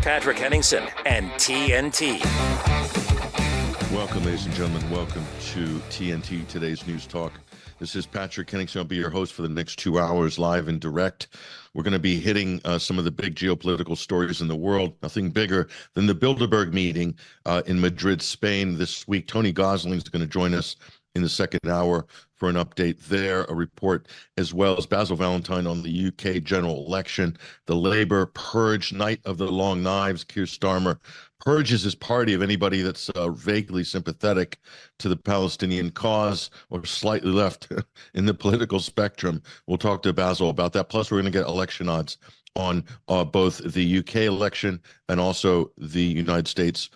Patrick Henningsen and TNT. Welcome, ladies and gentlemen. Welcome to TNT, today's News Talk. This is Patrick Henningsen. I'll be your host for the next 2 hours, live and direct. We're going to be hitting some of the big geopolitical stories in the world. Nothing bigger than the Bilderberg meeting in Madrid, Spain this week. Tony Gosling is going to join us in the second hour for an update there, a report, as well as Basil Valentine on the UK general election, the Labour purge, night of the long knives. Keir Starmer purges his party of anybody that's vaguely sympathetic to the Palestinian cause or slightly left in the political spectrum. We'll talk to Basil about that. Plus, we're going to get election odds on both the UK election and also the United States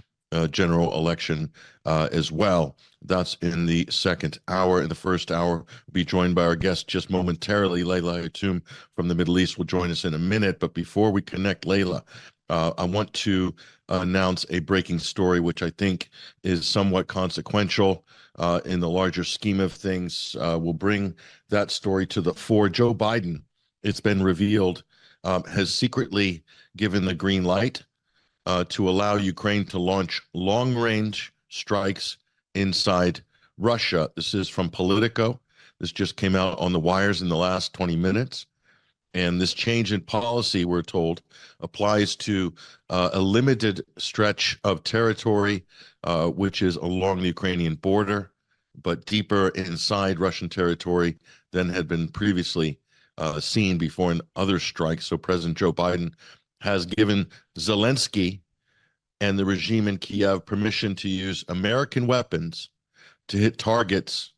general election as well. That's in the second hour. In the first hour, we'll be joined by our guest just momentarily. Leila Hatoum from the Middle East will join us in a minute. But before we connect Leila, I want to announce a breaking story, which I think is somewhat consequential in the larger scheme of things. We'll bring that story to the fore. Joe Biden, it's been revealed, has secretly given the green light to allow Ukraine to launch long-range strikes inside Russia. This is from Politico. This just came out on the wires in the last 20 minutes. And this change in policy, we're told, applies to a limited stretch of territory, which is along the Ukrainian border, but deeper inside Russian territory than had been previously seen before in other strikes. So President Joe Biden has given Zelensky and the regime in Kiev permission to use American weapons to hit targets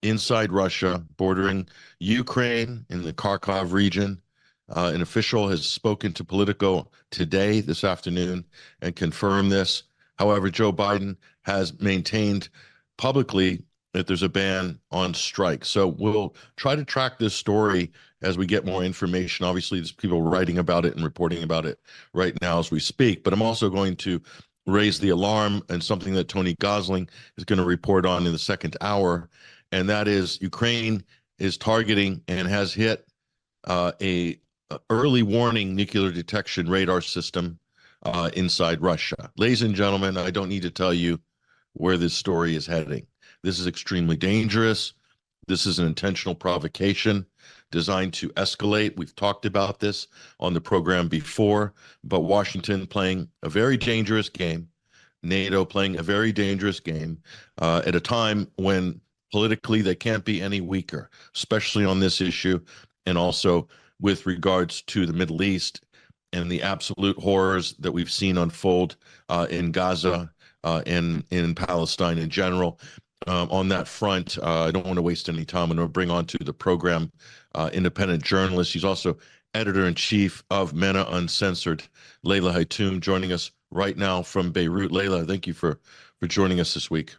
inside Russia, bordering Ukraine in the Kharkov region. An official has spoken to Politico today, this afternoon, and confirmed this. However, Joe Biden has maintained publicly that there's a ban on strikes. So we'll try to track this story as we get more information. Obviously, there's people writing about it and reporting about it right now as we speak. But I'm also going to raise the alarm and something that Tony Gosling is going to report on in the second hour, and that is Ukraine is targeting and has hit a early warning nuclear detection radar system inside Russia. Ladies and gentlemen, I don't need to tell you where this story is heading. This is extremely dangerous. This is an intentional provocation designed to escalate. We've talked about this on the program before, but Washington playing a very dangerous game, NATO playing a very dangerous game at a time when politically they can't be any weaker, especially on this issue, and also with regards to the Middle East and the absolute horrors that we've seen unfold in Gaza and in Palestine in general. On that front, I don't want to waste any time. I'm going to bring on to the program independent journalist. She's also editor-in-chief of MENA Uncensored, Leila Hatoum, joining us right now from Beirut. Leila, thank you for joining us this week.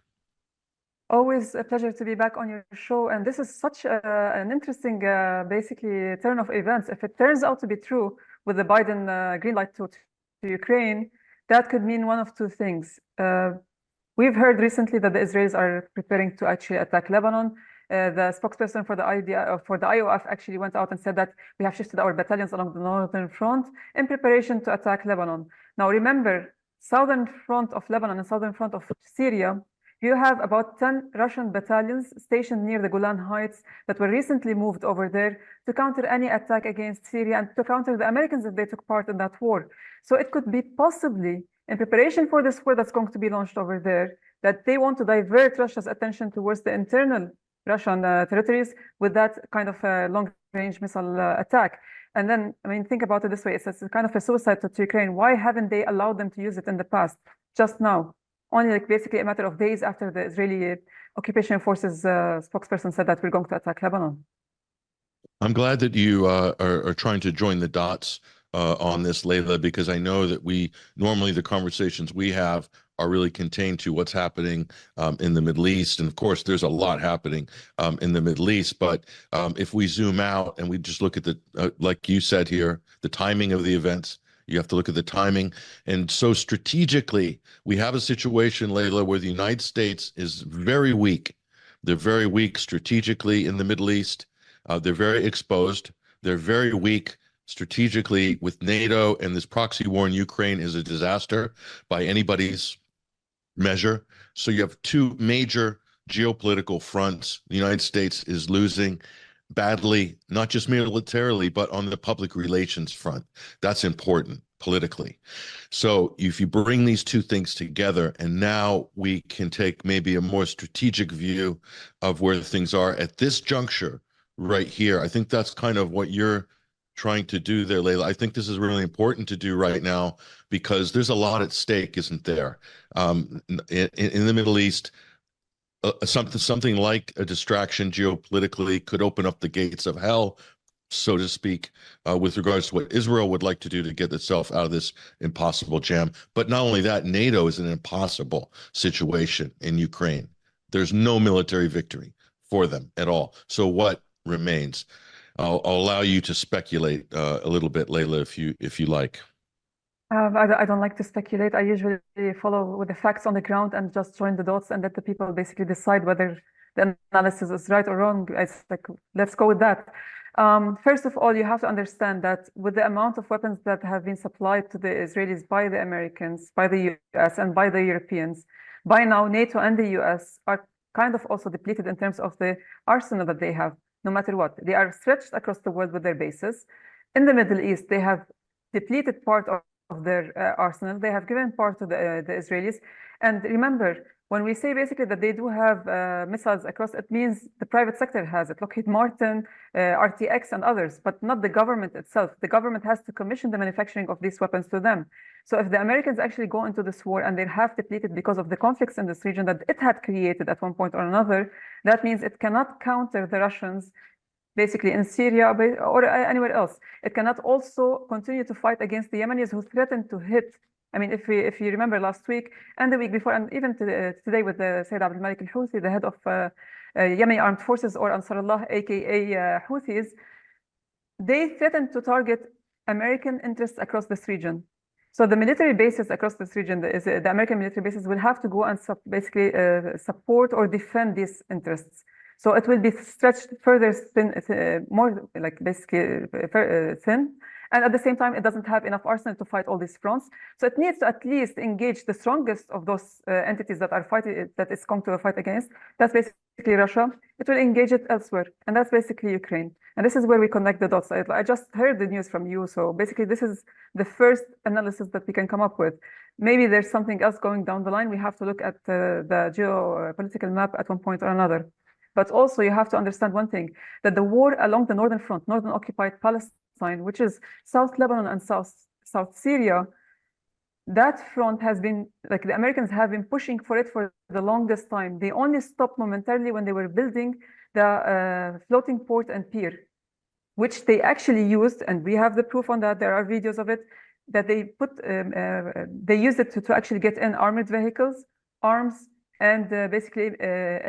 Always a pleasure to be back on your show. And this is such an interesting, basically, turn of events. If it turns out to be true with the Biden green light to Ukraine, that could mean one of two things. We've heard recently that the Israelis are preparing to actually attack Lebanon. The spokesperson for the IOF actually went out and said that we have shifted our battalions along the northern front in preparation to attack Lebanon. Now, remember, southern front of Lebanon and southern front of Syria, you have about 10 Russian battalions stationed near the Golan Heights that were recently moved over there to counter any attack against Syria and to counter the Americans if they took part in that war. So it could be possibly in preparation for this war that's going to be launched over there, that they want to divert Russia's attention towards the internal Russian territories with that kind of long-range missile attack. And then, I mean, think about it this way. It's a kind of a suicide to Ukraine. Why haven't they allowed them to use it in the past, just now? Only like basically a matter of days after the Israeli occupation forces spokesperson said that we're going to attack Lebanon. I'm glad that you are trying to join the dots on this, Leila, because I know that normally the conversations we have are really contained to what's happening in the Middle East. And of course, there's a lot happening in the Middle East. But if we zoom out and we just look at like you said here, the timing of the events, you have to look at the timing. And so strategically, we have a situation, Leila, where the United States is very weak. They're very weak strategically in the Middle East. They're very exposed. They're very weak strategically with NATO, and this proxy war in Ukraine is a disaster by anybody's measure. So you have two major geopolitical fronts. The United States is losing badly, not just militarily, but on the public relations front. That's important politically. So if you bring these two things together, and now we can take maybe a more strategic view of where things are at this juncture right here. I think that's kind of what you're trying to do there, Leila. I think this is really important to do right now because there's a lot at stake, isn't there? In the Middle East, something like a distraction geopolitically could open up the gates of hell, so to speak, with regards to what Israel would like to do to get itself out of this impossible jam. But not only that, NATO is in an impossible situation in Ukraine. There's no military victory for them at all. So what remains? I'll allow you to speculate a little bit, Leila, if you like. I don't like to speculate. I usually follow with the facts on the ground and just join the dots and let the people basically decide whether the analysis is right or wrong. It's like, let's go with that. First of all, you have to understand that with the amount of weapons that have been supplied to the Israelis by the Americans, by the US, and by the Europeans, by now NATO and the US are kind of also depleted in terms of the arsenal that they have, no matter what. They are stretched across the world with their bases. In the Middle East, they have depleted part of their arsenal. They have given part to the Israelis. And remember, when we say basically that they do have missiles across, it means the private sector has it, Lockheed Martin, RTX, and others, but not the government itself. The government has to commission the manufacturing of these weapons to them. So if the Americans actually go into this war and they have depleted because of the conflicts in this region that it had created at one point or another, that means it cannot counter the Russians basically in Syria or anywhere else. It cannot also continue to fight against the Yemenis who threatened to hit. I mean, if you remember last week and the week before, and even today with the Sayyid Abdul Malik al-Houthi, the head of Yemeni armed forces, or Ansar Allah, aka Houthis, they threatened to target American interests across this region. So the military bases across this region, the American military bases, will have to go and basically support or defend these interests. So it will be stretched further thin, more like basically thin. And at the same time, it doesn't have enough arsenal to fight all these fronts. So it needs to at least engage the strongest of those entities that are fighting, that it's come to a fight against. That's basically Russia. It will engage it elsewhere. And that's basically Ukraine. And this is where we connect the dots. I just heard the news from you. So basically, this is the first analysis that we can come up with. Maybe there's something else going down the line. We have to look at the geopolitical map at one point or another. But also you have to understand one thing, that the war along the northern front, northern occupied Palestine, which is South Lebanon and South Syria, that front has been, like the Americans have been pushing for it for the longest time. They only stopped momentarily when they were building the floating port and pier, which they actually used, and we have the proof on that, there are videos of it, that they they used it to actually get in armored vehicles, arms, and basically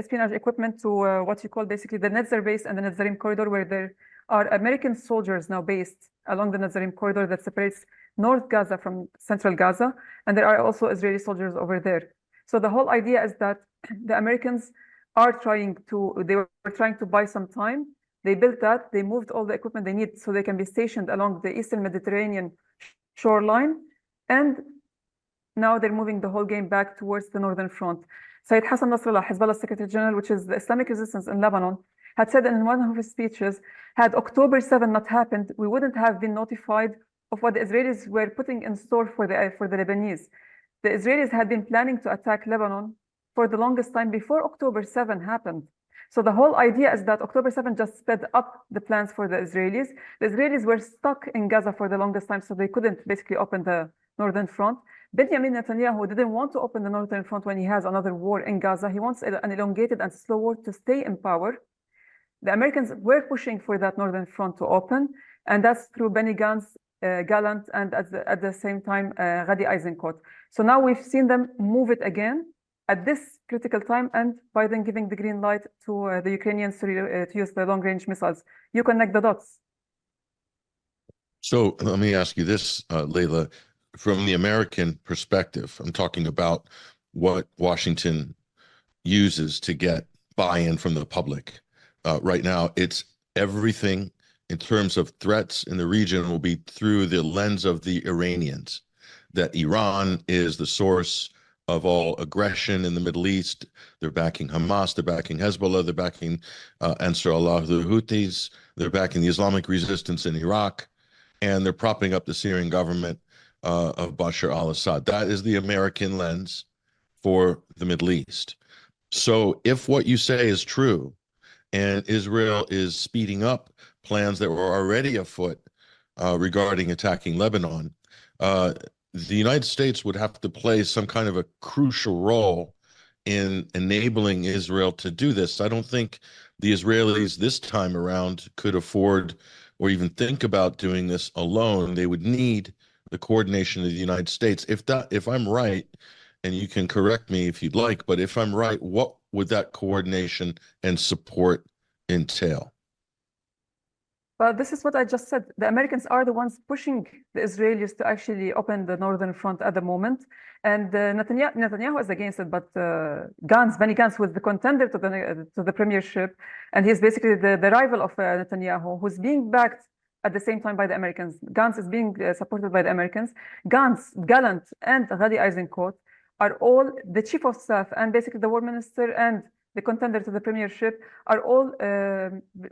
espionage equipment to what you call basically the Netzer base and the Netzarim corridor, where there are American soldiers now based along the Netzarim corridor that separates North Gaza from Central Gaza, and there are also Israeli soldiers over there. So the whole idea is that the Americans are they were trying to buy some time. They built that, they moved all the equipment they need so they can be stationed along the Eastern Mediterranean shoreline, and now they're moving the whole game back towards the northern front. Sayyid Hassan Nasrallah, Hezbollah Secretary General, which is the Islamic resistance in Lebanon, had said in one of his speeches, had October 7 not happened, we wouldn't have been notified of what the Israelis were putting in store for the Lebanese. The Israelis had been planning to attack Lebanon for the longest time before October 7 happened. So the whole idea is that October 7 just sped up the plans for the Israelis. The Israelis were stuck in Gaza for the longest time, so they couldn't basically open the northern front. Benjamin Netanyahu didn't want to open the northern front when he has another war in Gaza. He wants an elongated and slow war to stay in power. The Americans were pushing for that northern front to open, and that's through Benny Gantz, Gallant, and at the same time, Gadi Eisenkot. So now we've seen them move it again at this critical time, and Biden giving the green light to the Ukrainians to use the long-range missiles. You connect the dots. So let me ask you this, Leila. From the American perspective, I'm talking about what Washington uses to get buy-in from the public. Right now, it's everything in terms of threats in the region will be through the lens of the Iranians, that Iran is the source of all aggression in the Middle East. They're backing Hamas, they're backing Hezbollah, they're backing Ansar Allah, the Houthis, they're backing the Islamic resistance in Iraq, and they're propping up the Syrian government of Bashar al-Assad. That is the American lens for the Middle East. So if what you say is true, and Israel is speeding up plans that were already afoot regarding attacking Lebanon, the United States would have to play some kind of a crucial role in enabling Israel to do this. I don't think the Israelis this time around could afford or even think about doing this alone. They would need the coordination of the United States. If I'm right, and you can correct me if you'd like, but if I'm right, what would that coordination and support entail? Well, this is what I just said. The Americans are the ones pushing the Israelis to actually open the northern front at the moment. And Netanyahu is against it, but Benny Gantz, who is the contender to the premiership, and he's basically the rival of Netanyahu, who's being backed at the same time by the Americans. Gantz is being supported by the Americans. Gantz, Gallant, and Gadi Eisenkot are all the chief of staff and basically the war minister and the contender to the premiership are all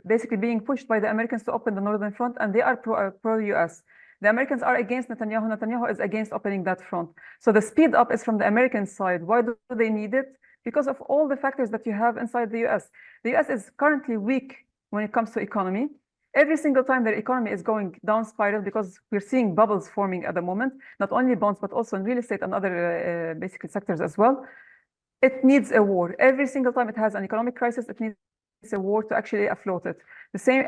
basically being pushed by the Americans to open the northern front, and they are pro-US. The Americans are against Netanyahu. Netanyahu is against opening that front. So the speed up is from the American side. Why do they need it? Because of all the factors that you have inside the US. The US is currently weak when it comes to economy. Every single time their economy is going down spiral because we're seeing bubbles forming at the moment, not only bonds, but also in real estate and other basically sectors as well. It needs a war. Every single time it has an economic crisis, it needs a war to actually afloat it.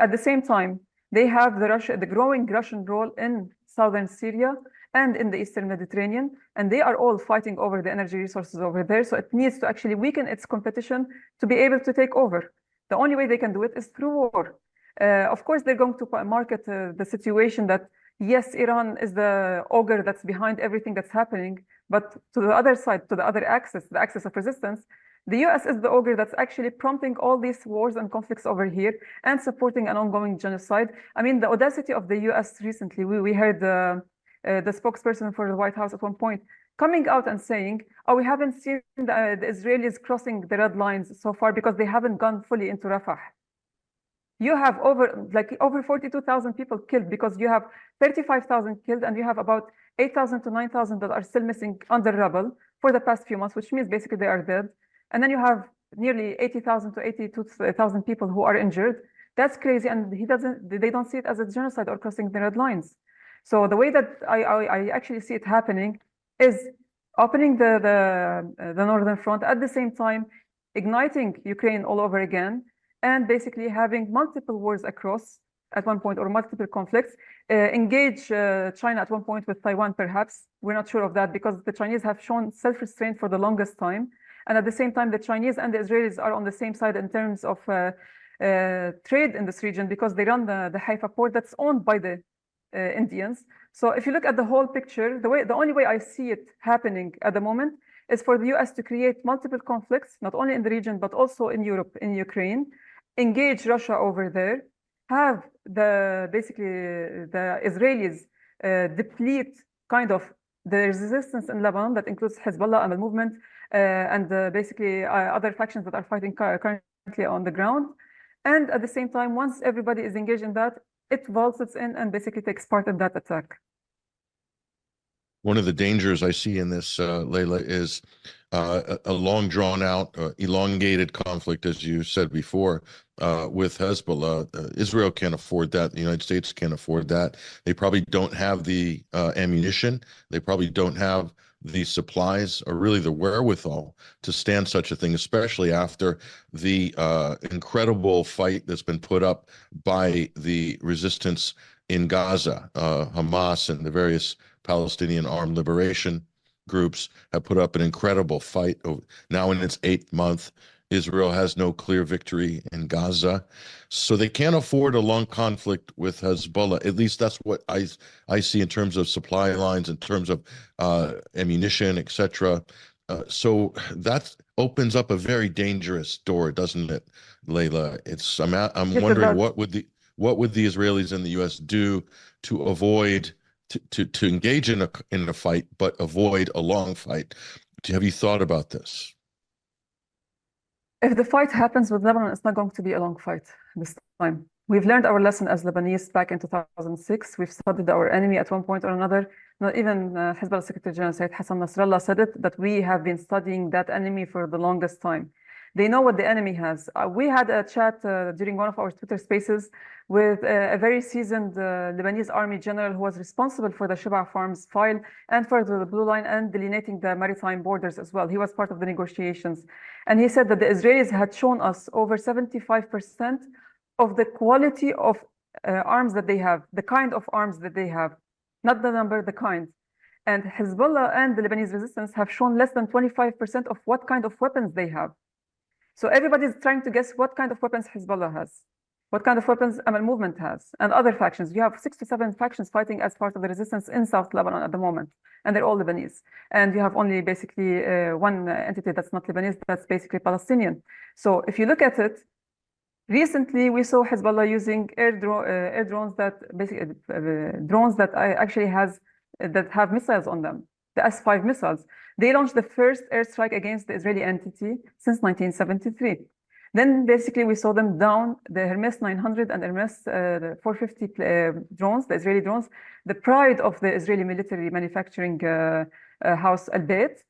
At the same time, they have the growing Russian role in southern Syria and in the Eastern Mediterranean, and they are all fighting over the energy resources over there. So it needs to actually weaken its competition to be able to take over. The only way they can do it is through war. Of course, they're going to market the situation that, yes, Iran is the ogre that's behind everything that's happening, but to the other side, to the other axis, the axis of resistance, the US is the ogre that's actually prompting all these wars and conflicts over here and supporting an ongoing genocide. I mean, the audacity of the US recently, we heard the spokesperson for the White House at one point coming out and saying, oh, we haven't seen the Israelis crossing the red lines so far because they haven't gone fully into Rafah. You have over 42,000 people killed because you have 35,000 killed and you have about 8,000 to 9,000 that are still missing under rubble for the past few months, which means basically they are dead. And then you have nearly 80,000 to 82,000 people who are injured. That's crazy, and they don't see it as a genocide or crossing the red lines. So the way that I actually see it happening is opening the northern front, at the same time igniting Ukraine all over again, and basically having multiple wars across at one point, or multiple conflicts, engage China at one point with Taiwan, perhaps. We're not sure of that because the Chinese have shown self-restraint for the longest time. And at the same time, the Chinese and the Israelis are on the same side in terms of trade in this region because they run the Haifa port that's owned by the Indians. So if you look at the whole picture, the only way I see it happening at the moment is for the US to create multiple conflicts, not only in the region, but also in Europe, in Ukraine, engage Russia over there, have basically the Israelis deplete kind of the resistance in Lebanon that includes Hezbollah and the movement and basically other factions that are fighting currently on the ground. And at the same time, once everybody is engaged in that, it vaults in and basically takes part in that attack. One of the dangers I see in this, Leila, is a long drawn out, elongated conflict, as you said before, with Hezbollah. Israel can't afford that. The United States can't afford that. They probably don't have the ammunition. They probably don't have the supplies or really the wherewithal to stand such a thing, especially after the incredible fight that's been put up by the resistance in Gaza. Hamas and the various Palestinian armed liberation groups have put up an incredible fight. Now in its 8th month, Israel has no clear victory in Gaza. So they can't afford a long conflict with Hezbollah. At least that's what I see in terms of supply lines, in terms of ammunition, etc. So that opens up a very dangerous door, doesn't it, Leila? I'm wondering what What would the Israelis and the U.S. do to avoid to engage in a fight, but avoid a long fight? Have you thought about this? If the fight happens with Lebanon, it's not going to be a long fight this time. We've learned our lesson as Lebanese back in 2006. We've studied our enemy at one point or another. Not even Hezbollah Secretary General Said Hassan Nasrallah said it, that we have been studying that enemy for the longest time. They know what the enemy has. We had a chat during one of our Twitter spaces with a very seasoned Lebanese army general who was responsible for the Sheba Farms file and for the Blue Line and delineating the maritime borders as well. He was part of the negotiations. And he said that the Israelis had shown us over 75% of the quality of arms that they have, the kind of arms that they have, not the number, the kind. And Hezbollah and the Lebanese resistance have shown less than 25% of what kind of weapons they have. So everybody's trying to guess what kind of weapons Hezbollah has, what kind of weapons Amal movement has, and other factions. You have 6 to 7 factions fighting as part of the resistance in South Lebanon at the moment, and they're all Lebanese. And you have only basically one entity that's not Lebanese, that's basically Palestinian. So if you look at it, recently we saw Hezbollah using air drones that basically drones that actually have missiles on them, the S-5 missiles. They launched the first airstrike against the Israeli entity since 1973. Then basically we saw them down the Hermes 900 and Hermes 450 drones, the Israeli drones, the pride of the Israeli military manufacturing house Al-Bayt.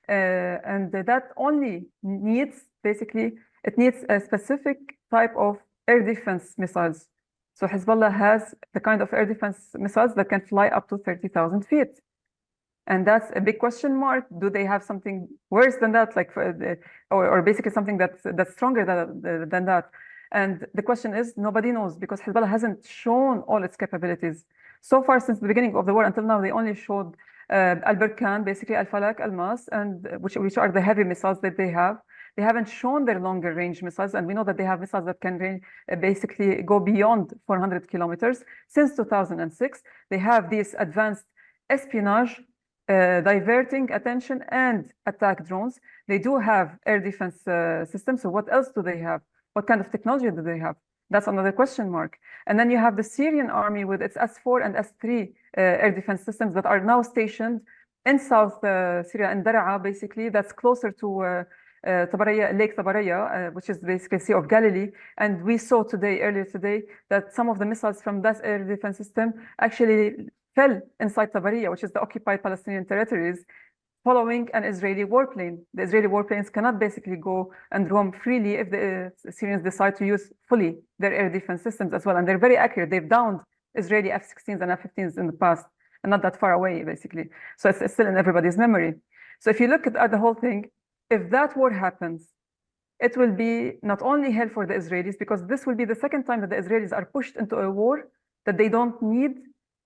And that only needs, basically, it needs a specific type of air defense missiles. So Hezbollah has the kind of air defense missiles that can fly up to 30,000 feet. And that's a big question mark. Do they have something worse than that, like or basically something that's stronger than that? And the question is, nobody knows, because Hezbollah hasn't shown all its capabilities. So far, since the beginning of the war until now, they only showed Al-Barkan, basically Al-Falak, Al-Mas, and which are the heavy missiles that they have. They haven't shown their longer range missiles, and we know that they have missiles that can basically go beyond 400 kilometers. Since 2006, they have these advanced espionage, diverting attention and attack drones. They do have air defense systems. So what else do they have? What kind of technology do they have? That's another question mark. And then you have the Syrian army with its S-4 and S-3 air defense systems that are now stationed in South Syria, in Daraa, basically. That's closer to Tabariya, Lake Tabariya, which is basically Sea of Galilee. And we saw earlier today, that some of the missiles from that air defense system actually fell inside Tabariya, which is the occupied Palestinian territories, following an Israeli warplane. The Israeli warplanes cannot basically go and roam freely if the Syrians decide to use fully their air defense systems as well. And they're very accurate. They've downed Israeli F-16s and F-15s in the past, and not that far away, basically. So it's still in everybody's memory. So if you look at the whole thing, if that war happens, it will be not only hell for the Israelis, because this will be the second time that the Israelis are pushed into a war that they don't need,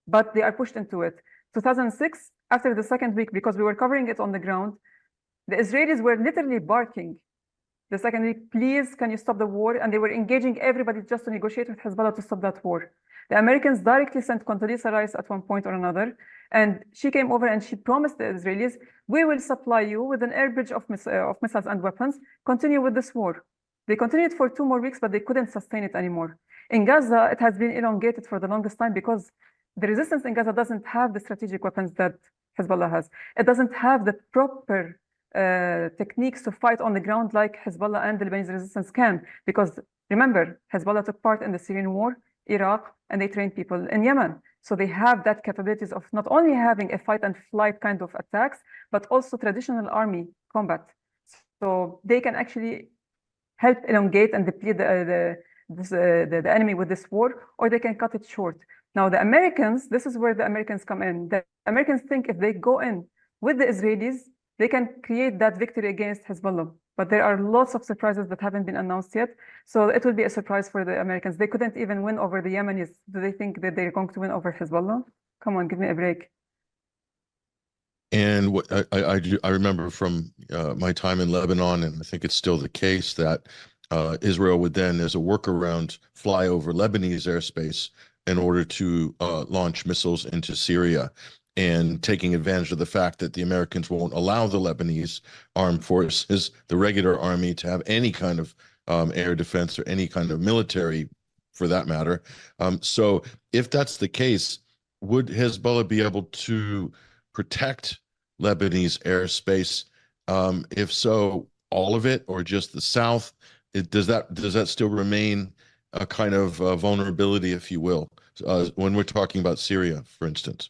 but they are pushed into it. 2006, after the second week, because we were covering it on the ground, the Israelis were literally barking. The second week, please, can you stop the war? And they were engaging everybody just to negotiate with Hezbollah to stop that war. The Americans directly sent Condoleezza Rice at one point or another, and she came over and she promised the Israelis, we will supply you with an air bridge of missiles and weapons, continue with this war. They continued for 2 more weeks, but they couldn't sustain it anymore. In Gaza, it has been elongated for the longest time because the resistance in Gaza doesn't have the strategic weapons that Hezbollah has. It doesn't have the proper techniques to fight on the ground like Hezbollah and the Lebanese resistance can. Because remember, Hezbollah took part in the Syrian war, Iraq, and they trained people in Yemen. So they have that capabilities of not only having a fight and flight kind of attacks, but also traditional army combat. So they can actually help elongate and deplete the enemy with this war, or they can cut it short. Now, the Americans, this is where the Americans come in. The Americans think if they go in with the Israelis, they can create that victory against Hezbollah. But there are lots of surprises that haven't been announced yet. So it will be a surprise for the Americans. They couldn't even win over the Yemenis. Do they think that they're going to win over Hezbollah? Come on, give me a break. And what I remember from my time in Lebanon, and I think it's still the case, that Israel would then, as a workaround, fly over Lebanese airspace in order to launch missiles into Syria, and taking advantage of the fact that the Americans won't allow the Lebanese armed forces, the regular army, to have any kind of air defense or any kind of military for that matter. So if that's the case, would Hezbollah be able to protect Lebanese airspace? If so, all of it or just the south? Does that still remain a kind of vulnerability, if you will, when we're talking about Syria, for instance?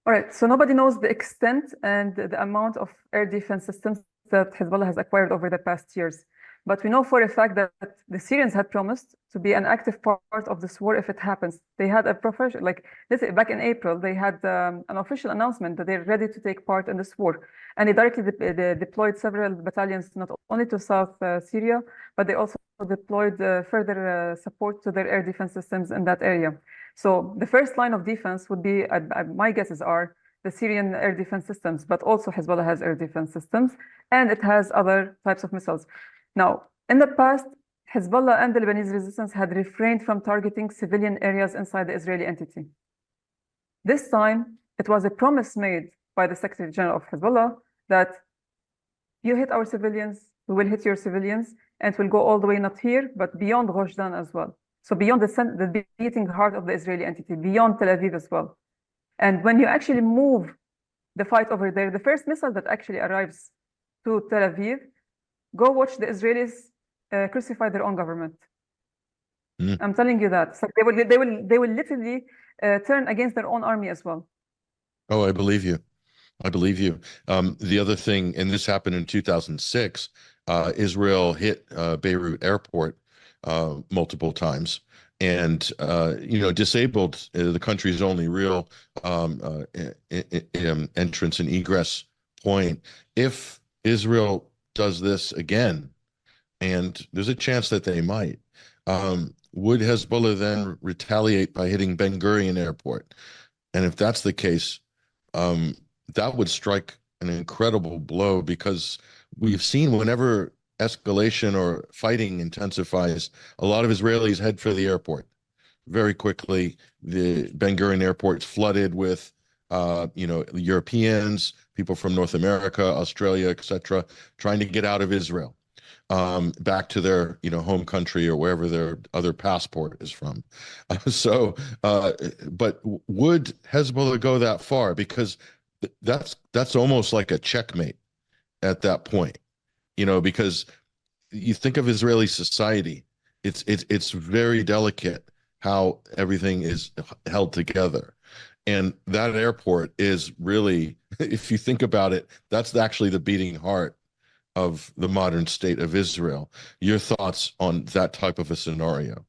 All right, so nobody knows the extent and the amount of air defense systems that Hezbollah has acquired over the past years. But we know for a fact that the Syrians had promised to be an active part of this war if it happens. They had a profession, like let's say back in April, they had an official announcement that they're ready to take part in this war. And they directly deployed several battalions, not only to South Syria, but they also deployed further support to their air defense systems in that area. So the first line of defense would be, my guesses are, the Syrian air defense systems, but also Hezbollah has air defense systems, and it has other types of missiles. Now, in the past, Hezbollah and the Lebanese resistance had refrained from targeting civilian areas inside the Israeli entity. This time, it was a promise made by the Secretary General of Hezbollah that you hit our civilians, we will hit your civilians, and it will go all the way not here, but beyond Rosh Dan as well. So beyond the beating heart of the Israeli entity, beyond Tel Aviv as well. And when you actually move the fight over there, the first missile that actually arrives to Tel Aviv, go watch the Israelis crucify their own government. I'm telling you that. So they will literally turn against their own army as well. Oh, I believe you. I believe you. The other thing, and this happened in 2006, Israel hit Beirut airport multiple times and, disabled the country's only real entrance and egress point. If Israel does this again, and there's a chance that they might, would Hezbollah then retaliate by hitting Ben Gurion Airport? And if that's the case, that would strike an incredible blow, because we've seen whenever escalation or fighting intensifies, a lot of Israelis head for the airport. Very quickly, the Ben Gurion Airport's flooded with Europeans, people from North America, Australia, etc., trying to get out of Israel, back to their, home country or wherever their other passport is from. But would Hezbollah go that far? Because that's almost like a checkmate at that point, because you think of Israeli society, it's very delicate how everything is held together. And that airport is really, if you think about it, that's actually the beating heart of the modern state of Israel. Your thoughts on that type of a scenario?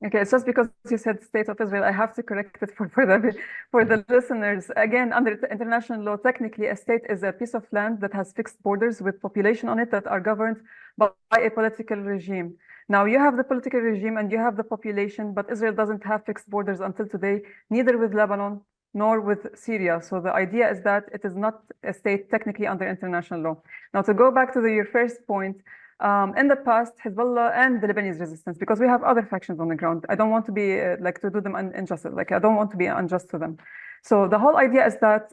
Okay, it's just because you said state of Israel, I have to correct it for the listeners. Again, under international law, technically a state is a piece of land that has fixed borders with population on it that are governed by a political regime. Now you have the political regime and you have the population, but Israel doesn't have fixed borders until today, neither with Lebanon nor with Syria. So the idea is that it is not a state technically under international law. Now to go back to your first point, in the past, Hezbollah and the Lebanese resistance, because we have other factions on the ground. I don't want to be to do them injustice. I don't want to be unjust to them. So the whole idea is that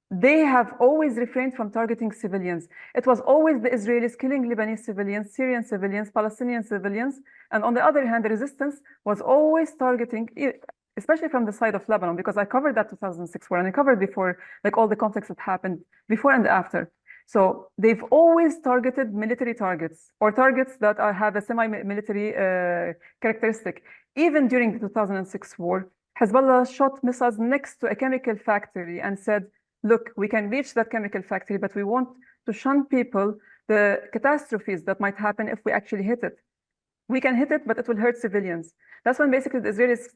they have always refrained from targeting civilians. It was always the Israelis killing Lebanese civilians, Syrian civilians, Palestinian civilians. And on the other hand, the resistance was always targeting, especially from the side of Lebanon, because I covered that 2006 war and I covered before, all the conflicts that happened before and after. So they've always targeted military targets or targets that have a semi-military characteristic. Even during the 2006 war, Hezbollah shot missiles next to a chemical factory and said, look, we can reach that chemical factory, but we want to shun people the catastrophes that might happen if we actually hit it. We can hit it, but it will hurt civilians. That's when basically the Israelis,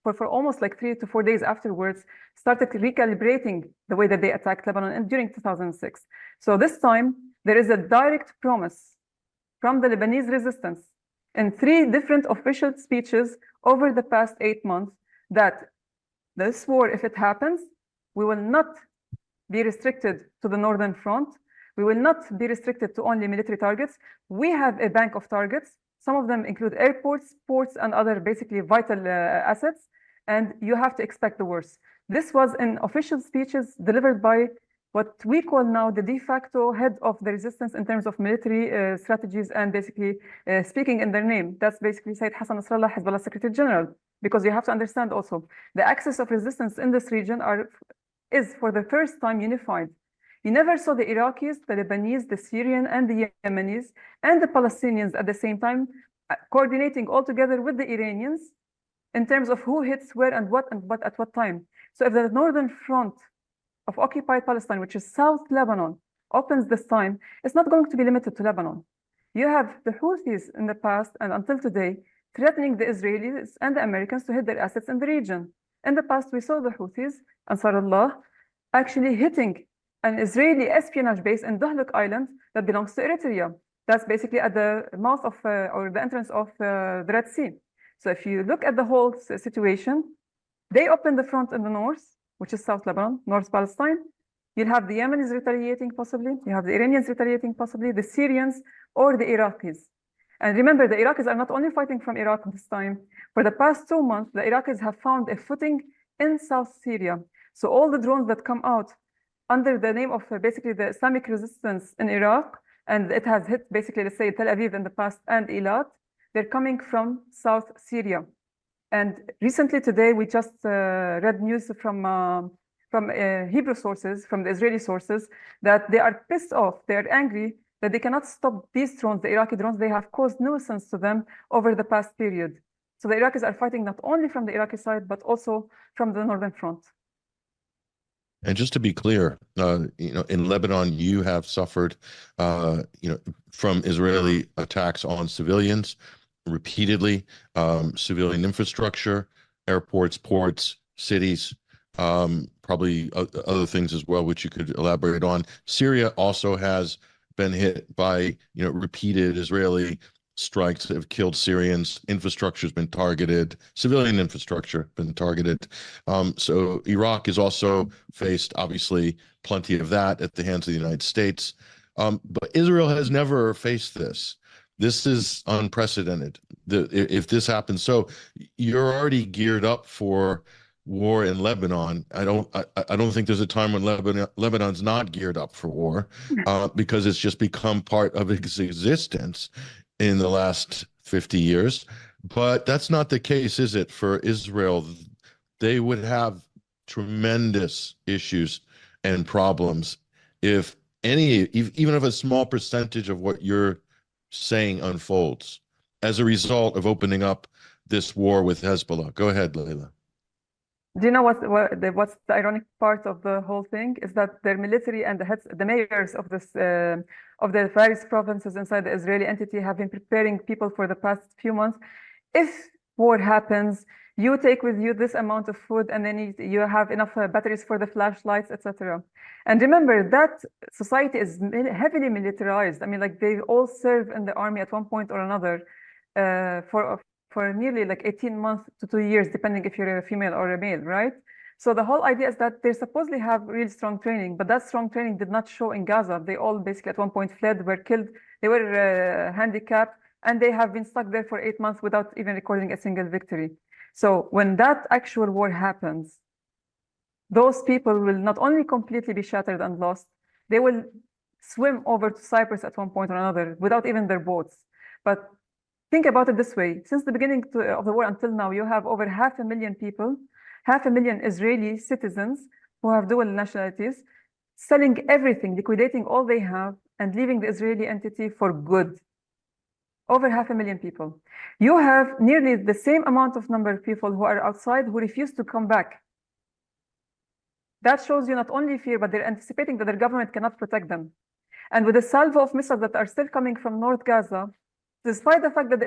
for almost 3 to 4 days afterwards, started recalibrating the way that they attacked Lebanon and during 2006. So this time, there is a direct promise from the Lebanese resistance in 3 different official speeches over the past 8 months that this war, if it happens, we will not be restricted to the Northern Front. We will not be restricted to only military targets. We have a bank of targets. Some of them include airports, ports, and other basically vital assets. And you have to expect the worst. This was in official speeches delivered by what we call now the de facto head of the resistance in terms of military strategies and basically speaking in their name. That's basically Sayyid Hassan Nasrallah, Hezbollah Secretary General, because you have to understand also the axis of resistance in this region is for the first time unified. You never saw the Iraqis, the Lebanese, the Syrian, and the Yemenis, and the Palestinians at the same time coordinating all together with the Iranians in terms of who hits where and what at what time. So if the northern front of occupied Palestine, which is South Lebanon, opens this time, it's not going to be limited to Lebanon. You have the Houthis in the past and until today threatening the Israelis and the Americans to hit their assets in the region. In the past, we saw the Houthis, Ansarullah, actually hitting an Israeli espionage base in Dahlak Island that belongs to Eritrea. That's basically at the mouth of, or the entrance of the Red Sea. So if you look at the whole situation, they open the front in the north, which is South Lebanon, North Palestine. You'll have the Yemenis retaliating possibly, you have the Iranians retaliating possibly, the Syrians or the Iraqis. And remember, the Iraqis are not only fighting from Iraq this time. For the past 2 months, the Iraqis have found a footing in South Syria. So all the drones that come out under the name of basically the Islamic resistance in Iraq, and it has hit basically, let's say, Tel Aviv in the past and Eilat, they're coming from South Syria. And recently today, we just read news from Hebrew sources, from the Israeli sources, that they are pissed off, they are angry that they cannot stop these drones, the Iraqi drones. They have caused nuisance to them over the past period. So the Iraqis are fighting not only from the Iraqi side, but also from the northern front. And just to be clear, in Lebanon, you have suffered, from Israeli attacks on civilians repeatedly, civilian infrastructure, airports, ports, cities, probably other things as well, which you could elaborate on. Syria also has been hit by, repeated Israeli strikes that have killed Syrians. Infrastructure has been targeted, civilian infrastructure been targeted. So Iraq has also faced, obviously, plenty of that at the hands of the United States. But Israel has never faced this. This is unprecedented. If this happens, so you're already geared up for war in Lebanon. I don't think there's a time when Lebanon's not geared up for war, because it's just become part of its existence in the last 50 years. But that's not the case, is it, for Israel? They would have tremendous issues and problems if even if a small percentage of what you're saying unfolds as a result of opening up this war with Hezbollah. Go ahead, Leila. Do you know what's the ironic part of the whole thing is that their military and the mayors of this of the various provinces inside the Israeli entity have been preparing people for the past few months. If war happens, you take with you this amount of food, and then you have enough batteries for the flashlights, etc. And remember that society is heavily militarized. I mean, like they all serve in the army at one point or another for nearly like 18 months to 2 years, depending if you're a female or a male, right? So the whole idea is that they supposedly have really strong training, but that strong training did not show in Gaza. They all basically at one point fled, were killed, they were handicapped, and they have been stuck there for 8 months without even recording a single victory. So when that actual war happens, those people will not only completely be shattered and lost, they will swim over to Cyprus at one point or another without even their boats. But think about it this way. Since the beginning of the war until now, you have over 500,000 people, 500,000 Israeli citizens who have dual nationalities, selling everything, liquidating all they have, and leaving the Israeli entity for good. Over 500,000 people. You have nearly the same amount of number of people who are outside who refuse to come back. That shows you not only fear, but they're anticipating that their government cannot protect them. And with the salvo of missiles that are still coming from North Gaza, despite the fact that the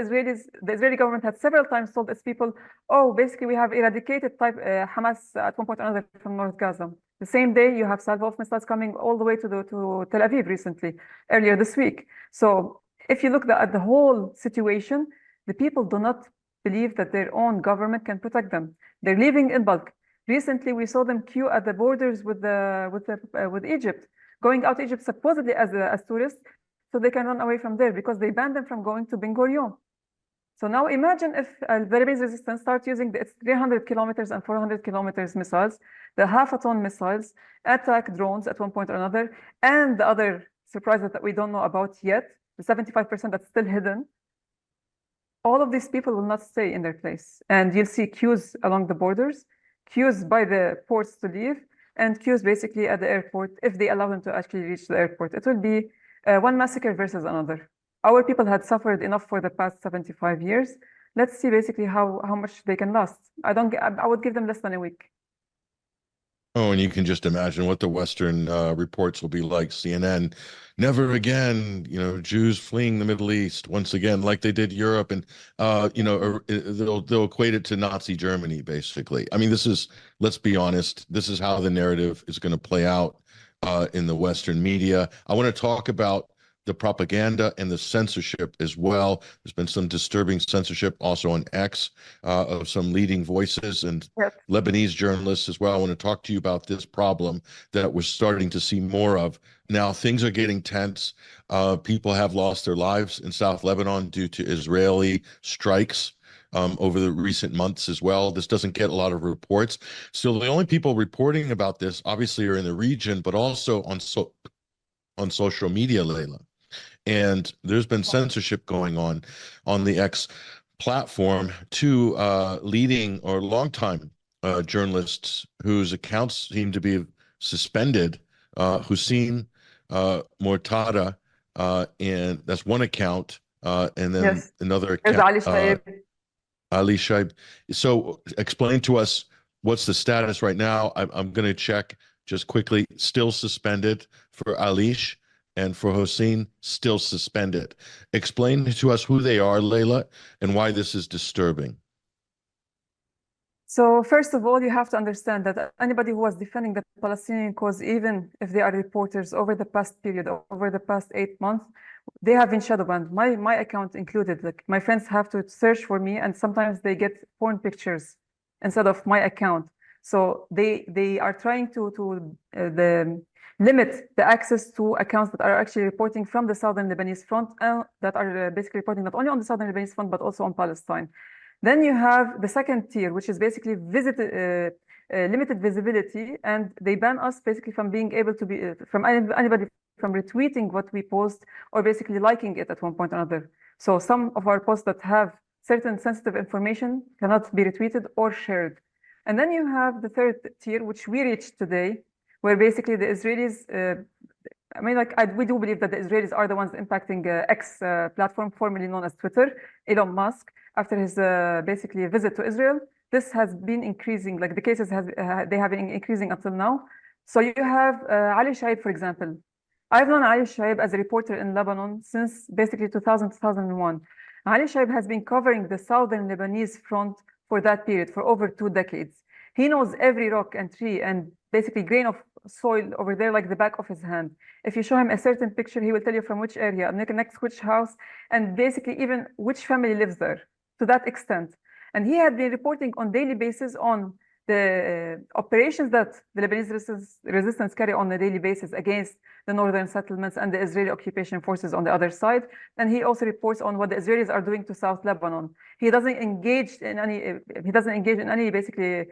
Israeli government had several times told its people, oh, basically we have eradicated Hamas at one point or another from North Gaza. The same day, you have salvo of missiles coming all the way to Tel Aviv recently, earlier this week. So if you look at the whole situation, the people do not believe that their own government can protect them. They're leaving in bulk. Recently, we saw them queue at the borders with Egypt, going out Egypt supposedly as tourists, so they can run away from there because they banned them from going to Ben Gurion. So now imagine if the Lebanese resistance starts using its 300 kilometers and 400 kilometers missiles, the half-a-ton missiles, attack drones at one point or another, and the other surprises that we don't know about yet, the 75% that's still hidden. All of these people will not stay in their place. And you'll see queues along the borders, queues by the ports to leave, and queues basically at the airport if they allow them to actually reach the airport. It will be one massacre versus another. Our people had suffered enough for the past 75 years. Let's see basically how much they can last. I would give them less than a week. Oh, and you can just imagine what the Western reports will be like. CNN, never again, Jews fleeing the Middle East once again, like they did Europe, and they'll equate it to Nazi Germany, basically. I mean, let's be honest, this is how the narrative is going to play out in the Western media. I want to talk about the propaganda and the censorship as well. There's been some disturbing censorship also on X of some leading voices and Lebanese journalists as well. I want to talk to you about this problem that we're starting to see more of. Now, things are getting tense. People have lost their lives in South Lebanon due to Israeli strikes over the recent months as well. This doesn't get a lot of reports. So the only people reporting about this obviously are in the region, but also on social media, Leila. And there's been censorship going on the X platform. Two leading or longtime journalists whose accounts seem to be suspended, Hussein Mortada, and that's one account, and then another account, Ali Shaib. So explain to us what's the status right now. I'm going to check just quickly. Still suspended for Alish. And for Hossein, still suspended. Explain to us who they are, Leila, and why this is disturbing. So first of all, you have to understand that anybody who was defending the Palestinian cause, even if they are reporters over the past period, over the past 8 months, they have been shadow banned. My account included. Like, my friends have to search for me, and sometimes they get porn pictures instead of my account. So they are trying to limit the access to accounts that are actually reporting from the southern Lebanese front, that are basically reporting not only on the southern Lebanese front, but also on Palestine. Then you have the second tier, which is basically limited visibility, and they ban us basically from being able to be, from anybody from retweeting what we post or basically liking it at one point or another. So some of our posts that have certain sensitive information cannot be retweeted or shared. And then you have the third tier, which we reached today, where basically the Israelis, we do believe that the Israelis are the ones impacting X platform, formerly known as Twitter, Elon Musk, after his basically visit to Israel. This has been increasing, like the cases they have been increasing until now. So you have Ali Shaib, for example. I've known Ali Shaib as a reporter in Lebanon since basically 2000, 2001. Ali Shaib has been covering the southern Lebanese front for that period, for over 2 decades. He knows every rock and tree and basically grain of soil over there like the back of his hand. If you show him a certain picture, he will tell you from which area, next which house, and basically even which family lives there, to that extent. And he had been reporting on daily basis on the operations that the Lebanese resistance carry on a daily basis against the northern settlements and the Israeli occupation forces on the other side. And he also reports on what the Israelis are doing to South Lebanon. He doesn't engage in any basically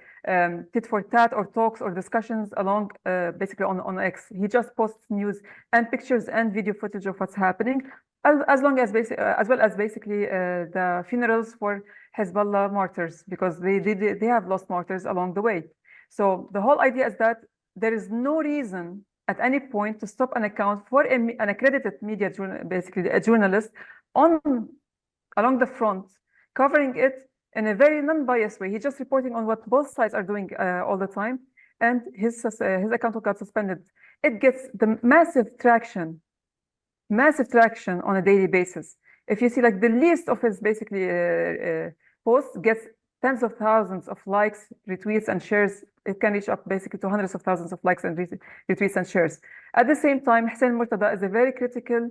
tit for tat or talks or discussions along basically on X. He just posts news and pictures and video footage of what's happening, as well as basically the funerals for Hezbollah martyrs, because they have lost martyrs along the way. So the whole idea is that there is no reason at any point to stop an account for an accredited media, basically a journalist, along the front, covering it in a very non-biased way. He's just reporting on what both sides are doing all the time, and his account got suspended. It gets the massive traction on a daily basis. If you see, like, the least of his basically posts gets tens of thousands of likes, retweets, and shares. It can reach up basically to hundreds of thousands of likes and retweets and shares. At the same time, Hussein Mortada is a very critical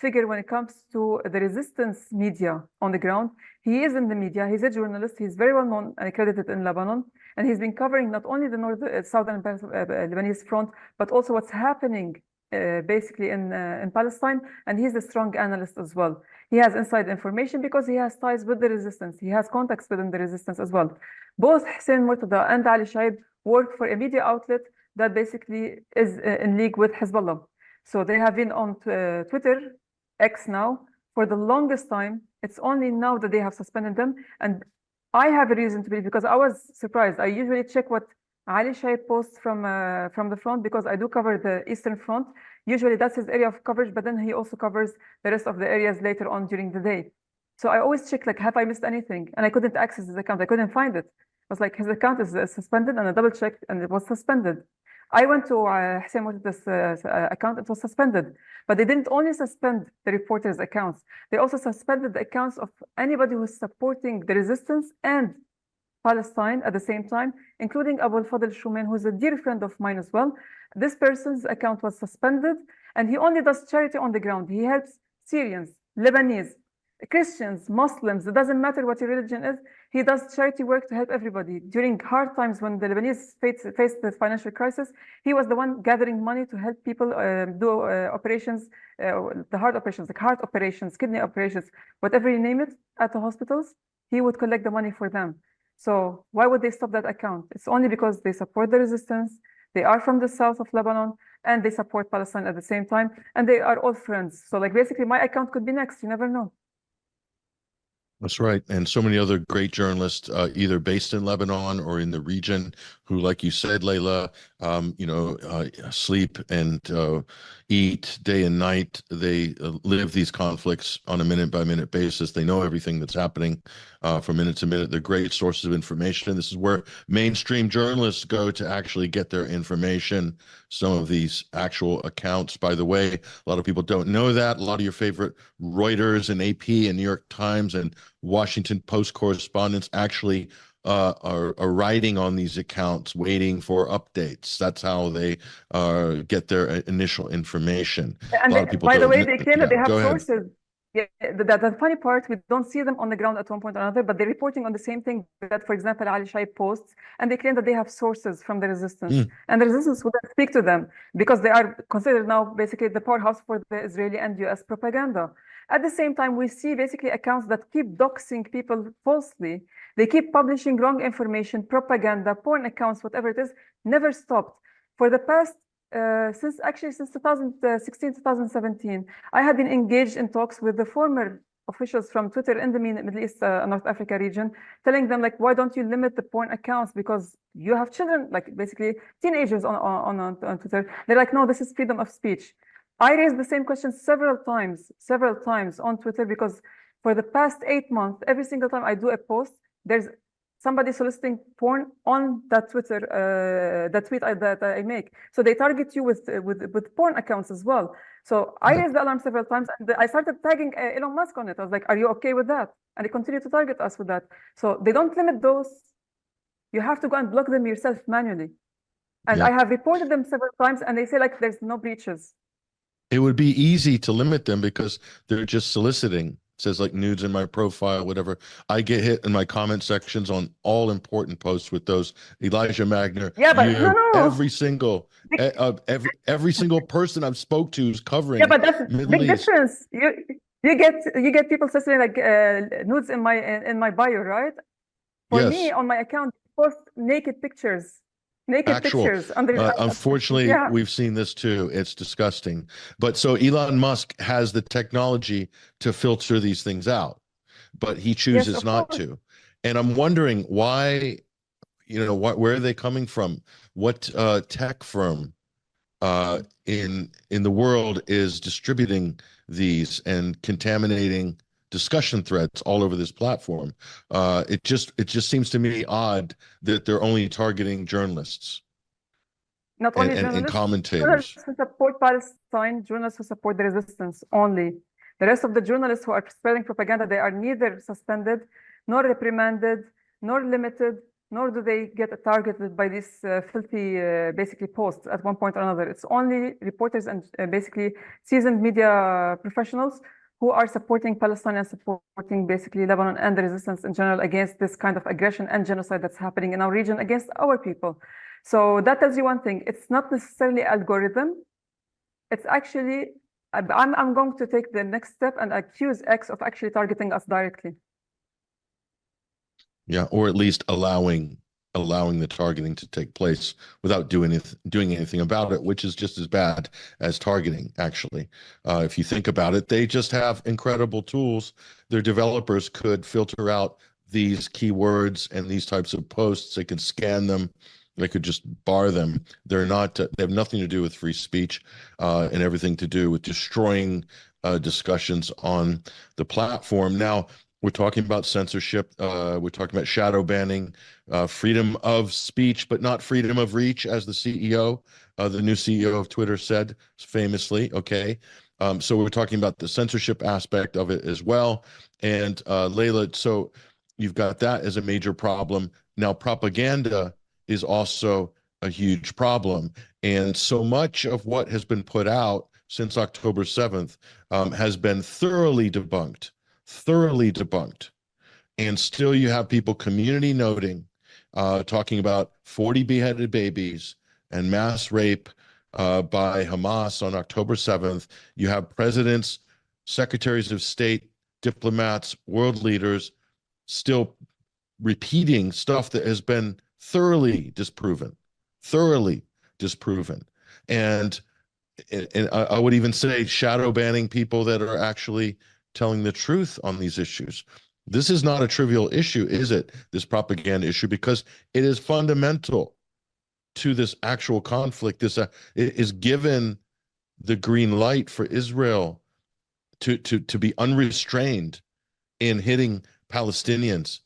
figure when it comes to the resistance media on the ground. He is in the media. He's a journalist. He's very well known and accredited in Lebanon. And he's been covering not only the southern Lebanese front, but also what's happening basically in Palestine, and he's a strong analyst as well. He has inside information because he has ties with the resistance. He has contacts within the resistance as well. Both Hussein Murtada and Ali Shaib work for a media outlet that basically is in league with Hezbollah. So they have been on Twitter, X now, for the longest time. It's only now that they have suspended them. And I have a reason to believe, because I was surprised. I usually check what Ali Shaib posts from the front, because I do cover the Eastern Front. Usually that's his area of coverage, but then he also covers the rest of the areas later on during the day. So I always check, like, have I missed anything? And I couldn't access his account. I couldn't find it. I was like, his account is suspended, and I double checked, and it was suspended. I went to Hussein Murtada's account, it was suspended. But they didn't only suspend the reporters' accounts, they also suspended the accounts of anybody who is supporting the resistance and Palestine at the same time, including Abu al-Fadl Shumain, who's a dear friend of mine as well. This person's account was suspended, and he only does charity on the ground. He helps Syrians, Lebanese, Christians, Muslims, it doesn't matter what your religion is. He does charity work to help everybody. During hard times when the Lebanese faced the financial crisis, he was the one gathering money to help people do operations, the hard operations, like heart operations, kidney operations, whatever you name it, at the hospitals. He would collect the money for them. So why would they stop that account? It's only because they support the resistance. They are from the south of Lebanon, and they support Palestine at the same time, and they are all friends. So like basically my account could be next. You never know. That's right. And so many other great journalists, either based in Lebanon or in the region, who, like you said, Leila, sleep and eat day and night. They live these conflicts on a minute-by-minute basis. They know everything that's happening from minute to minute. They're great sources of information. This is where mainstream journalists go to actually get their information. Some of these actual accounts, by the way, a lot of people don't know that. A lot of your favorite Reuters and AP and New York Times and Washington Post correspondents actually are writing on these accounts, waiting for updates. That's how they get their initial information. And a lot of people by the way, don't they claim that they have go ahead. sources. Yeah, the funny part, we don't see them on the ground at one point or another, but they're reporting on the same thing that, for example, Ali Shaib posts, and they claim that they have sources from the resistance. And the resistance wouldn't speak to them because they are considered now basically the powerhouse for the Israeli and US propaganda. At the same time, we see basically accounts that keep doxing people falsely. They keep publishing wrong information, propaganda, porn accounts, whatever it is, never stopped. For the past since 2016, 2017, I had been engaged in talks with the former officials from Twitter in the Middle East, North Africa region, telling them, like, why don't you limit the porn accounts? Because you have children, like basically teenagers on Twitter. They're like, no, this is freedom of speech. I raised the same question several times on Twitter, because for the past 8 months, every single time I do a post, there's somebody soliciting porn on that Twitter, that tweet that I make. So they target you with porn accounts as well. So I raised the alarm several times, and I started tagging Elon Musk on it. I was like, are you okay with that? And they continue to target us with that. So they don't limit those. You have to go and block them yourself manually. And I have reported them several times, and they say, like, there's no breaches. It would be easy to limit them because they're just soliciting. It says like nudes in my profile, whatever. I get hit in my comment sections on all important posts with those. Elijah Magner. Yeah, but no. Every single person I've spoke to is covering. Yeah, but that's Middle big East. difference. You get people soliciting like nudes in my bio, right? For me, on my account, post naked pictures. Pictures under. Unfortunately, we've seen this too. It's disgusting. But so Elon Musk has the technology to filter these things out, but he chooses not to. And I'm wondering why, where are they coming from? What tech firm in the world is distributing these and contaminating discussion threads all over this platform? It just seems to me odd that they're only targeting journalists. Not only journalists, and commentators. Journalists who support Palestine, journalists who support the resistance only. The rest of the journalists who are spreading propaganda, they are neither suspended, nor reprimanded, nor limited, nor do they get targeted by these filthy, basically, posts at one point or another. It's only reporters and basically seasoned media professionals who are supporting Palestine and supporting basically Lebanon and the resistance in general against this kind of aggression and genocide that's happening in our region against our people. So that tells you one thing. It's not necessarily algorithm. it's actually, I'm going to take the next step and accuse X of actually targeting us directly. Yeah, or at least allowing the targeting to take place without doing anything about it, which is just as bad as targeting, actually. If you think about it, they just have incredible tools. Their developers could filter out these keywords and these types of posts. They could scan them. They could just bar them. They're not. They have nothing to do with free speech, and everything to do with destroying discussions on the platform. Now, we're talking about censorship. We're talking about shadow banning, freedom of speech, but not freedom of reach, as the CEO, the new CEO of Twitter said famously. Okay. So we're talking about the censorship aspect of it as well. And Leila, so you've got that as a major problem. Now, propaganda is also a huge problem. And so much of what has been put out since October 7th has been thoroughly debunked. And still you have people community noting, talking about 40 beheaded babies and mass rape by Hamas on October 7th. You have presidents, secretaries of state, diplomats, world leaders still repeating stuff that has been thoroughly disproven. And I would even say shadow banning people that are actually telling the truth on these issues. This is not a trivial issue, is it? This propaganda issue, because it is fundamental to this actual conflict. This it is given the green light for Israel to be unrestrained in hitting Palestinians,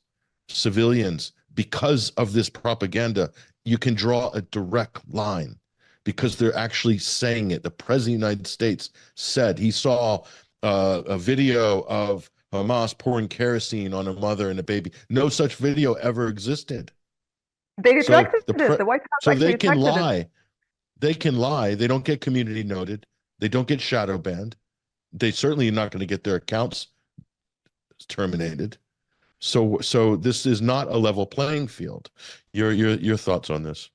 civilians, because of this propaganda. You can draw a direct line because they're actually saying it. The president of the United States said he saw a video of Hamas pouring kerosene on a mother and a baby. No such video ever existed. They retracted it. The White House so actually they can retracted lie. it. They can lie. They don't get community noted. They don't get shadow banned. They certainly are not going to get their accounts terminated. So this is not a level playing field. Your thoughts on this?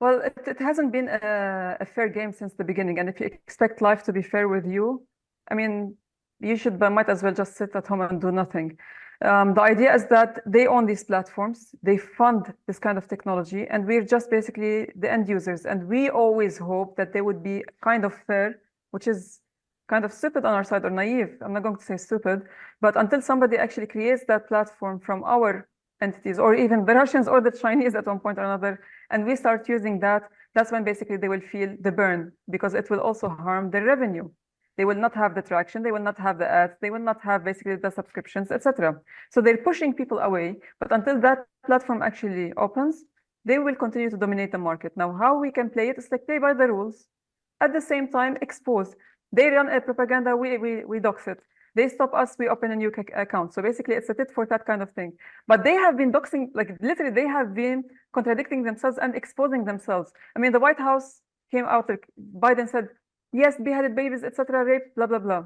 Well, it hasn't been a fair game since the beginning. And if you expect life to be fair with you, I mean, you might as well just sit at home and do nothing. The idea is that they own these platforms, they fund this kind of technology, and we're just basically the end users. And we always hope that they would be kind of fair, which is kind of stupid on our side, or naive. I'm not going to say stupid, but until somebody actually creates that platform from our entities, or even the Russians or the Chinese at one point or another, and we start using that, that's when basically they will feel the burn, because it will also harm their revenue. They will not have the traction, they will not have the ads, they will not have basically the subscriptions, etc. So they're pushing people away, but until that platform actually opens, they will continue to dominate the market. Now, how we can play it is like play by the rules, at the same time expose. They run a propaganda, we dox it. They stop us, we open a new account. So basically it's a tit for tat kind of thing. But they have been doxing, like literally they have been contradicting themselves and exposing themselves. I mean, the White House came out, like, Biden said, yes, beheaded babies, etc., rape, blah, blah, blah.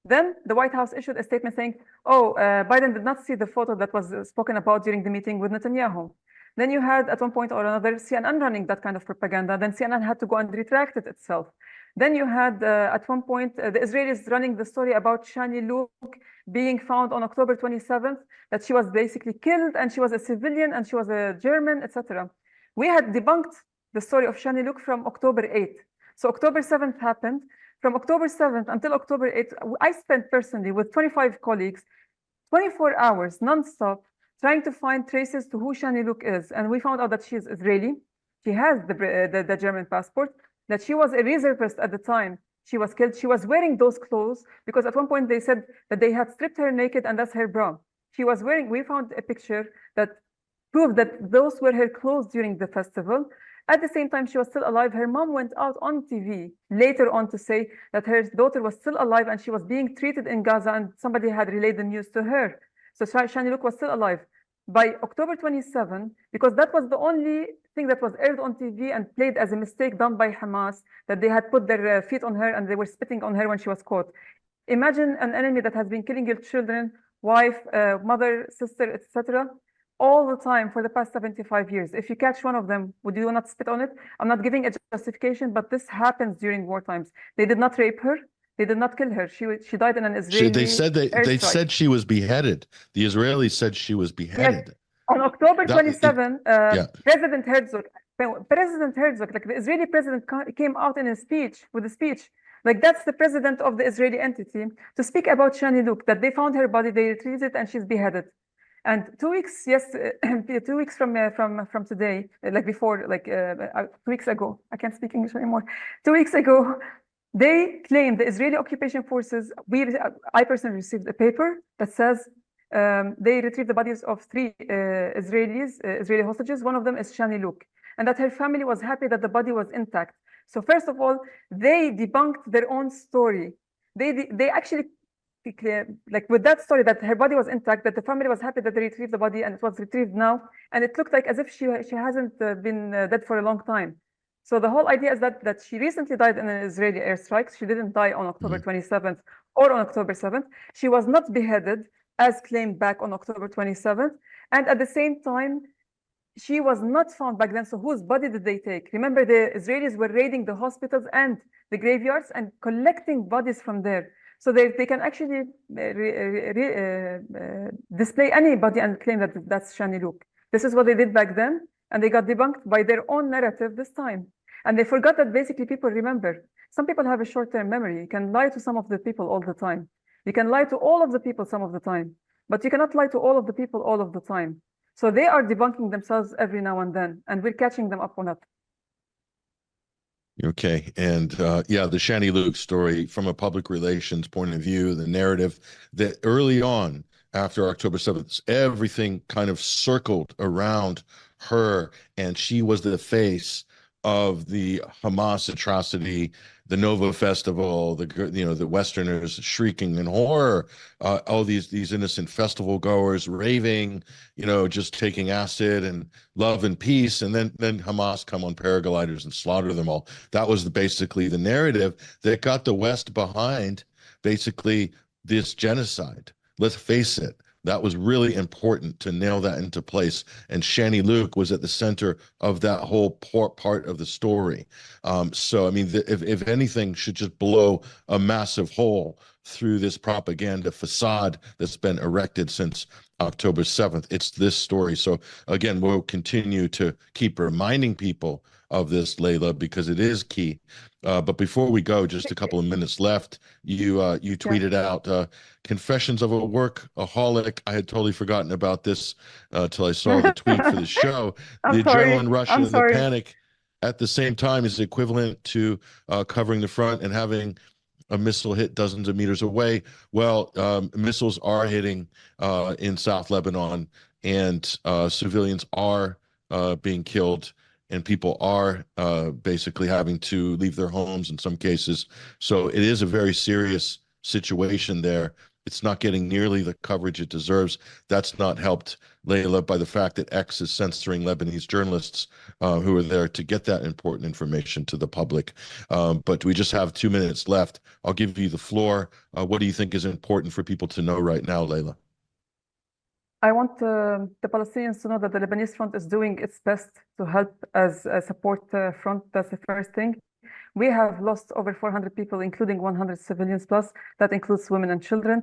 Then the White House issued a statement saying, oh, Biden did not see the photo that was spoken about during the meeting with Netanyahu. Then you had at one point or another CNN running that kind of propaganda. Then CNN had to go and retract it itself. Then you had at one point the Israelis running the story about Shani Luke being found on October 27th, that she was basically killed and she was a civilian and she was a German, etc. We had debunked the story of Shani Luke from October 8th. So October 7th happened. From October 7th until October 8th, I spent personally with 25 colleagues, 24 hours nonstop, trying to find traces to who Shani Luke is. And we found out that she is Israeli. She has the German passport, that she was a reservist at the time she was killed. She was wearing those clothes because at one point they said that they had stripped her naked and that's her bra. She was wearing, we found a picture that proved that those were her clothes during the festival. At the same time, she was still alive. Her mom went out on TV later on to say that her daughter was still alive and she was being treated in Gaza, and somebody had relayed the news to her. So Shani Luke was still alive. By October 27, because that was the only thing that was aired on TV and played as a mistake done by Hamas, that they had put their feet on her and they were spitting on her when she was caught. Imagine an enemy that has been killing your children, wife, mother, sister, etc., all the time for the past 75 years. If you catch one of them, would you not spit on it? I'm not giving a justification, but this happens during war times. They did not rape her. They did not kill her. She died in an Israeli They said airstrike. said she was beheaded. The Israelis said she was beheaded. Yes. On October 27, yeah. President Herzog, like the Israeli president, came out in a speech with a speech. Like that's the president of the Israeli entity to speak about Shani Luke, that they found her body, they retrieved it, and she's beheaded. And 2 weeks, 2 weeks from today, like before, like 2 weeks ago, I can't speak English anymore. 2 weeks ago, they claimed, the Israeli occupation forces, I personally received a paper that says they retrieved the bodies of 3 Israeli hostages. One of them is Shani Luke, and that her family was happy that the body was intact. So first of all, they debunked their own story. They actually, like with that story, that her body was intact, that the family was happy that they retrieved the body, and it was retrieved now, and it looked like as if she hasn't been dead for a long time. So the whole idea is that she recently died in an Israeli airstrike. She didn't die on October 27th or on October 7th. She was not beheaded as claimed back on October 27th. And at the same time, she was not found back then. So whose body did they take? Remember, the Israelis were raiding the hospitals and the graveyards and collecting bodies from there. So they can actually display any body and claim that that's Shani Luke. This is what they did back then, and they got debunked by their own narrative this time. And they forgot that basically people remember. Some people have a short-term memory. You can lie to some of the people all the time. You can lie to all of the people some of the time, but you cannot lie to all of the people all of the time. So they are debunking themselves every now and then, and we're catching them up on it. Okay. And yeah, the Shani Luke story from a public relations point of view, the narrative that early on after October 7th, everything kind of circled around her, and she was the face of the Hamas atrocity, the Nova Festival, the Westerners shrieking in horror, all these innocent festival goers raving, just taking acid and love and peace, and then Hamas come on paragliders and slaughter them all. That was basically the narrative that got the West behind basically this genocide. Let's face it. That was really important to nail that into place. And Shani Luke was at the center of that whole part of the story. So, I mean, if anything should just blow a massive hole through this propaganda facade that's been erected since October 7th, it's this story. So, again, we'll continue to keep reminding people of this, Leila, because it is key. But before we go, just a couple of minutes left, you tweeted out confessions of a workaholic. I had totally forgotten about this till I saw the tweet for the show. The adrenaline rush and the panic at the same time is equivalent to covering the front and having a missile hit dozens of meters away. Well, missiles are hitting in South Lebanon, and civilians are being killed, and people are basically having to leave their homes in some cases. So it is a very serious situation there. It's not getting nearly the coverage it deserves. That's not helped, Leila, by the fact that X is censoring Lebanese journalists who are there to get that important information to the public. But we just have 2 minutes left. I'll give you the floor. What do you think is important for people to know right now, Leila? I want the Palestinians to know that the Lebanese front is doing its best to help as a support front. That's the first thing. We have lost over 400 people, including 100 civilians plus. That includes women and children.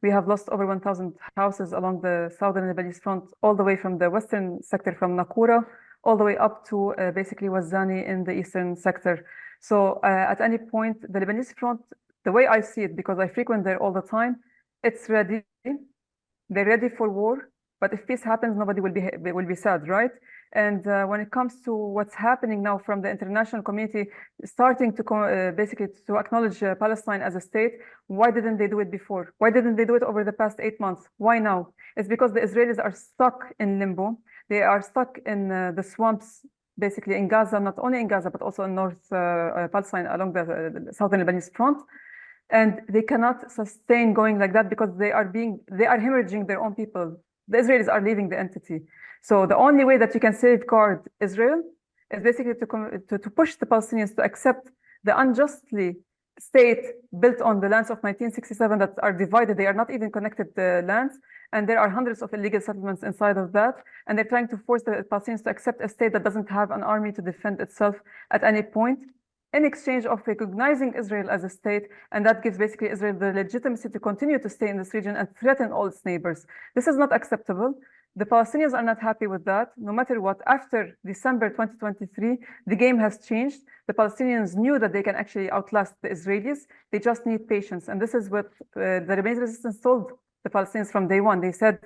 We have lost over 1,000 houses along the southern Lebanese front, all the way from the western sector, from Nakura, all the way up to basically Wazani in the eastern sector. So at any point, the Lebanese front, the way I see it, because I frequent there all the time, it's ready. They're ready for war. But if peace happens, nobody will be sad, right? And when it comes to what's happening now from the international community, starting to basically to acknowledge Palestine as a state, why didn't they do it before? Why didn't they do it over the past 8 months? Why now? It's because the Israelis are stuck in limbo. They are stuck in the swamps, basically in Gaza, not only in Gaza, but also in North Palestine along the southern Lebanese front. And they cannot sustain going like that because they are hemorrhaging their own people. The Israelis are leaving the entity. So the only way that you can safeguard Israel is basically to push the Palestinians to accept the unjustly state built on the lands of 1967 that are divided. They are not even connected lands. And there are hundreds of illegal settlements inside of that. And they're trying to force the Palestinians to accept a state that doesn't have an army to defend itself at any point, in exchange of recognizing Israel as a state. And that gives basically Israel the legitimacy to continue to stay in this region and threaten all its neighbors. This is not acceptable. The Palestinians are not happy with that. No matter what, after December 2023, the game has changed. The Palestinians knew that they can actually outlast the Israelis. They just need patience. And this is what the Lebanese resistance told the Palestinians from day one. They said,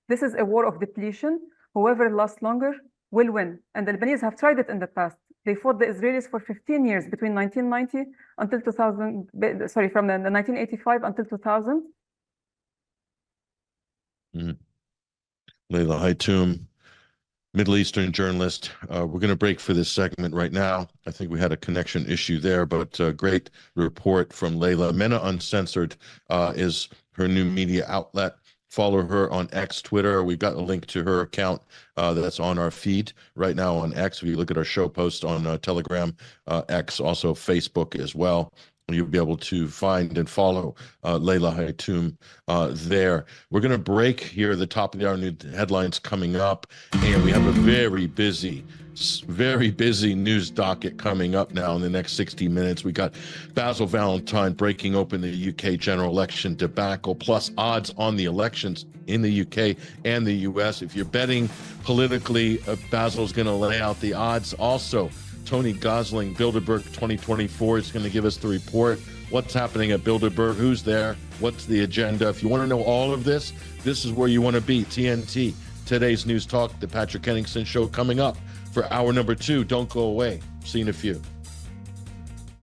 this is a war of depletion. Whoever lasts longer will win. And the Lebanese have tried it in the past. They fought the Israelis for 15 years between 1990 until 2000, sorry, from the 1985 until 2000. Leila Hatoum, Middle Eastern journalist. We're going to break for this segment right now. I think we had a connection issue there, but great report from Leila. MENA Uncensored is her new media outlet. Follow her on X, Twitter. We've got a link to her account that's on our feed right now on X. If you look at our show post on Telegram, X, also Facebook as well. You'll be able to find and follow Leila Hatoum there. We're going to break here at the top of the hour. New headlines coming up, and we have a very busy news docket coming up now in the next 60 minutes. We got Basil Valentine breaking open the UK general election debacle, plus odds on the elections in the UK and the US. If you're betting politically, Basil's going to lay out the odds. Also, Tony Gosling, Bilderberg 2024 is going to give us the report. What's happening at Bilderberg? Who's there? What's the agenda? If you want to know all of this, this is where you want to be. TNT, today's News Talk, the Patrick Henningsen Show coming up for hour number 2. Don't go away. See you in a few.